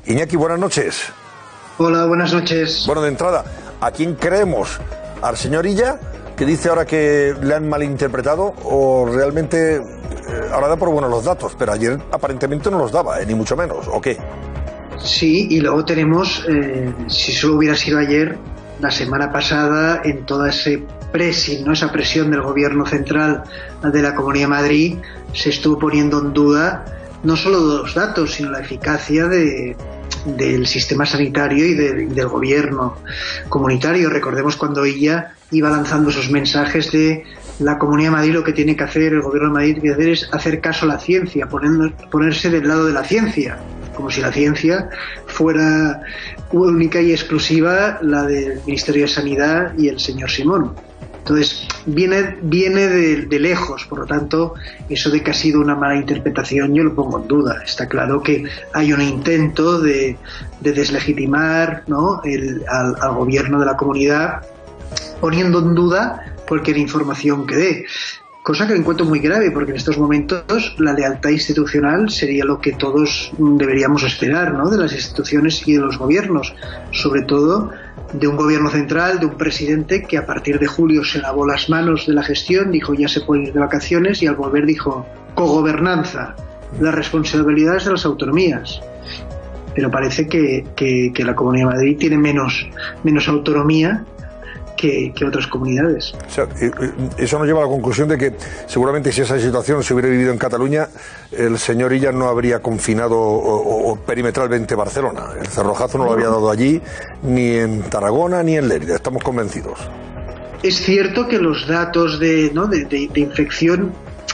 Iñaki, buenas noches. Hola, buenas noches. Bueno, de entrada, ¿a quién creemos? ¿Al señor Illa, que dice ahora que le han malinterpretado, o realmente ahora da por buenos los datos, pero ayer aparentemente no los daba, ni mucho menos, ¿o qué? Sí, y luego tenemos, si solo hubiera sido ayer, la semana pasada, en toda ese pressing, ¿no? Esa presión del gobierno central de la Comunidad de Madrid, se estuvo poniendo en duda no solo los datos, sino la eficacia del sistema sanitario y del gobierno comunitario. Recordemos cuando ella iba lanzando esos mensajes de la Comunidad de Madrid, lo que tiene que hacer, el gobierno de Madrid, que hacer es hacer caso a la ciencia, ponerse del lado de la ciencia, como si la ciencia fuera única y exclusiva la del Ministerio de Sanidad y el señor Simón. Entonces, viene de lejos, por lo tanto, eso de que ha sido una mala interpretación yo lo pongo en duda. Está claro que hay un intento de deslegitimar, ¿no?, al gobierno de la comunidad, poniendo en duda cualquier información que dé. Cosa que encuentro muy grave, porque en estos momentos la lealtad institucional sería lo que todos deberíamos esperar, ¿no?, de las instituciones y de los gobiernos, sobre todo de un gobierno central, de un presidente que a partir de julio se lavó las manos de la gestión, dijo ya se puede ir de vacaciones, y al volver dijo cogobernanza, las responsabilidades de las autonomías. Pero parece que la Comunidad de Madrid tiene menos autonomía que otras comunidades. O sea, eso nos lleva a la conclusión de que seguramente si esa situación se hubiera vivido en Cataluña, el señor Illa no habría confinado o perimetralmente Barcelona. El cerrojazo no lo había dado allí, ni en Tarragona ni en Lérida, estamos convencidos. Es cierto que los datos de infección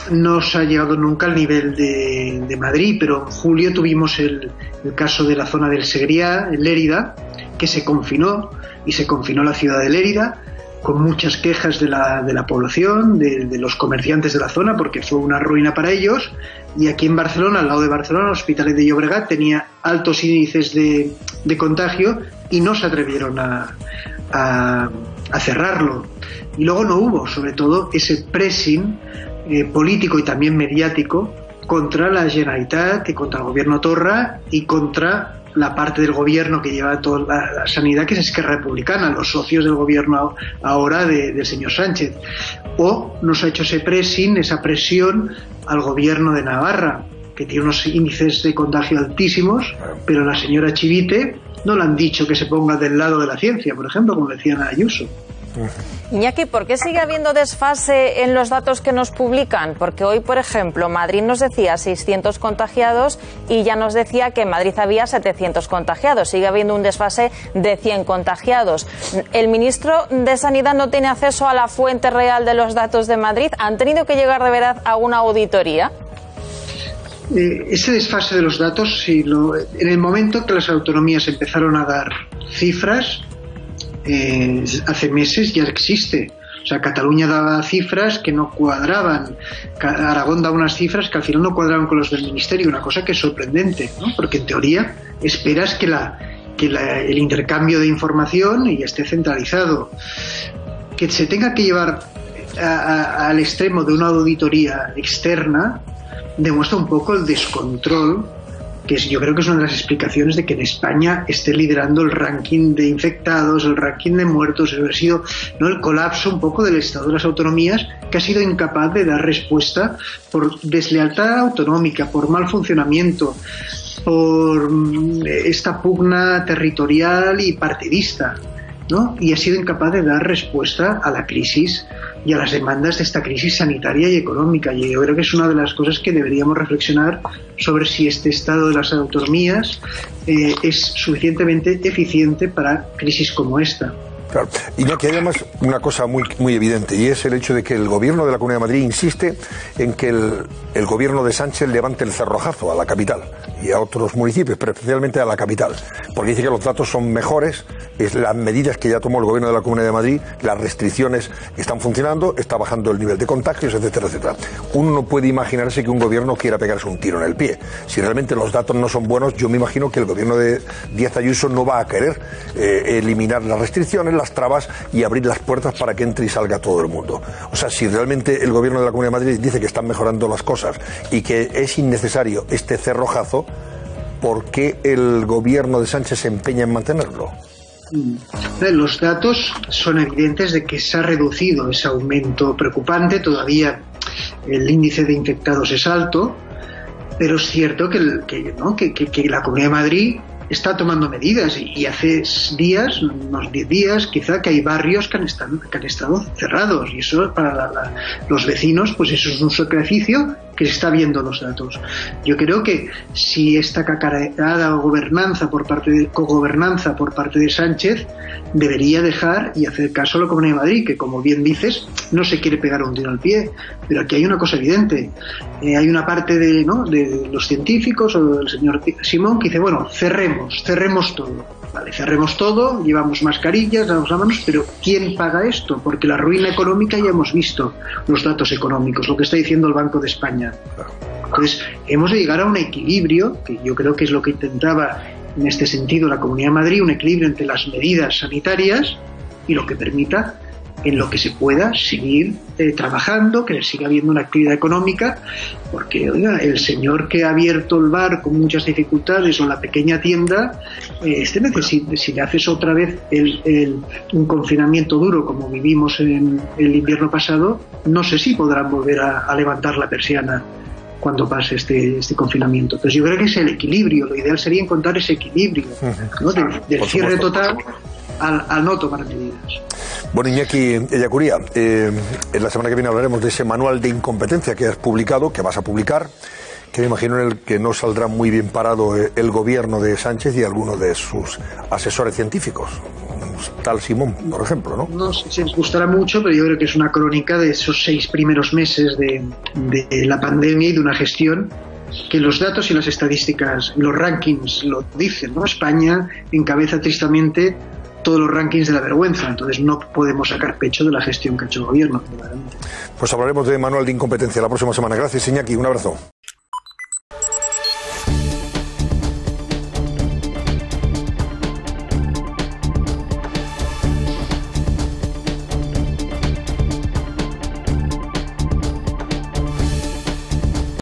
no se ha llegado nunca al nivel de Madrid, pero en julio tuvimos el caso de la zona del Segrià, en Lérida, que se confinó, y se confinó la ciudad de Lérida, con muchas quejas de la población, de los comerciantes de la zona, porque fue una ruina para ellos. Y aquí en Barcelona, al lado de Barcelona, Hospitalet de Llobregat tenía altos índices de contagio y no se atrevieron a cerrarlo. Y luego no hubo, sobre todo, ese pressing político y también mediático contra la Generalitat, y contra el gobierno Torra, y contra la parte del gobierno que lleva toda la sanidad, que es Esquerra Republicana, los socios del gobierno ahora del señor Sánchez. O nos ha hecho ese pressing, esa presión al gobierno de Navarra, que tiene unos índices de contagio altísimos, pero a la señora Chivite no le han dicho que se ponga del lado de la ciencia, por ejemplo, como decían a Ayuso. Iñaki, ¿por qué sigue habiendo desfase en los datos que nos publican? Porque hoy, por ejemplo, Madrid nos decía 600 contagiados y ya nos decía que en Madrid había 700 contagiados. Sigue habiendo un desfase de 100 contagiados. ¿El ministro de Sanidad no tiene acceso a la fuente real de los datos de Madrid? ¿Han tenido que llegar de verdad a una auditoría? Ese desfase de los datos, en el momento que las autonomías empezaron a dar cifras, hace meses ya existe. O sea, Cataluña daba cifras que no cuadraban, Aragón daba unas cifras que al final no cuadraban con los del ministerio, una cosa que es sorprendente, ¿no? Porque en teoría esperas que el intercambio de información ya esté centralizado. Que se tenga que llevar al extremo de una auditoría externa demuestra un poco el descontrol, que yo creo que es una de las explicaciones de que en España esté liderando el ranking de infectados, el ranking de muertos, ha sido, ¿no?, el colapso un poco del Estado de las autonomías, que ha sido incapaz de dar respuesta por deslealtad autonómica, por mal funcionamiento, por esta pugna territorial y partidista, ¿no? Y ha sido incapaz de dar respuesta a la crisis y a las demandas de esta crisis sanitaria y económica. Y yo creo que es una de las cosas que deberíamos reflexionar sobre si este estado de las autonomías es suficientemente eficiente para crisis como esta. Claro. Y no, que hay además una cosa muy, muy evidente, y es el hecho de que el gobierno de la Comunidad de Madrid insiste en que el gobierno de Sánchez levante el cerrojazo a la capital y a otros municipios, pero especialmente a la capital, porque dice que los datos son mejores, es las medidas que ya tomó el gobierno de la Comunidad de Madrid, las restricciones están funcionando, está bajando el nivel de contagios, etcétera, etcétera. Uno no puede imaginarse que un gobierno quiera pegarse un tiro en el pie. Si realmente los datos no son buenos, yo me imagino que el gobierno de Díaz Ayuso no va a querer eliminar las restricciones, las trabas y abrir las puertas para que entre y salga todo el mundo. O sea, si realmente el gobierno de la Comunidad de Madrid dice que están mejorando las cosas y que es innecesario este cerrojazo, ¿por qué el gobierno de Sánchez se empeña en mantenerlo? Los datos son evidentes de que se ha reducido ese aumento preocupante. Todavía el índice de infectados es alto, pero es cierto que la Comunidad de Madrid está tomando medidas y hace días, unos 10 días quizá, que hay barrios que han estado cerrados, y eso para los vecinos pues eso es un sacrificio que se está viendo en los datos. Yo creo que si esta cacareada cogobernanza por parte de Sánchez debería dejar y hacer caso a la Comunidad de Madrid, que como bien dices no se quiere pegar un tiro al pie, pero aquí hay una cosa evidente. Hay una parte de los científicos o del señor Simón que dice, bueno, cerremos todo. Vale, cerremos todo, llevamos mascarillas, lavamos las manos, pero ¿quién paga esto? Porque la ruina económica ya hemos visto los datos económicos, lo que está diciendo el Banco de España. Entonces, hemos de llegar a un equilibrio, que yo creo que es lo que intentaba en este sentido la Comunidad de Madrid, un equilibrio entre las medidas sanitarias y lo que permita, en lo que se pueda, seguir trabajando, que siga habiendo una actividad económica, porque oiga, el señor que ha abierto el bar con muchas dificultades o la pequeña tienda, si le haces otra vez un confinamiento duro como vivimos en el invierno pasado, no sé si podrán volver a levantar la persiana cuando pase este confinamiento. Entonces yo creo que es el equilibrio, lo ideal sería encontrar ese equilibrio, ¿no? del cierre total al no tomar medidas. Bueno, Iñaki Ellacuría, en la semana que viene hablaremos de ese manual de incompetencia que has publicado, que vas a publicar, que me imagino en el que no saldrá muy bien parado el gobierno de Sánchez y algunos de sus asesores científicos, tal Simón, por ejemplo, ¿no? No sé si les gustará mucho, pero yo creo que es una crónica de esos 6 primeros meses de la pandemia y de una gestión que los datos y las estadísticas, los rankings lo dicen, ¿no? España encabeza tristemente todos los rankings de la vergüenza, entonces no podemos sacar pecho de la gestión que ha hecho el gobierno. Pues hablaremos de manual de incompetencia la próxima semana. Gracias, Iñaki, un abrazo.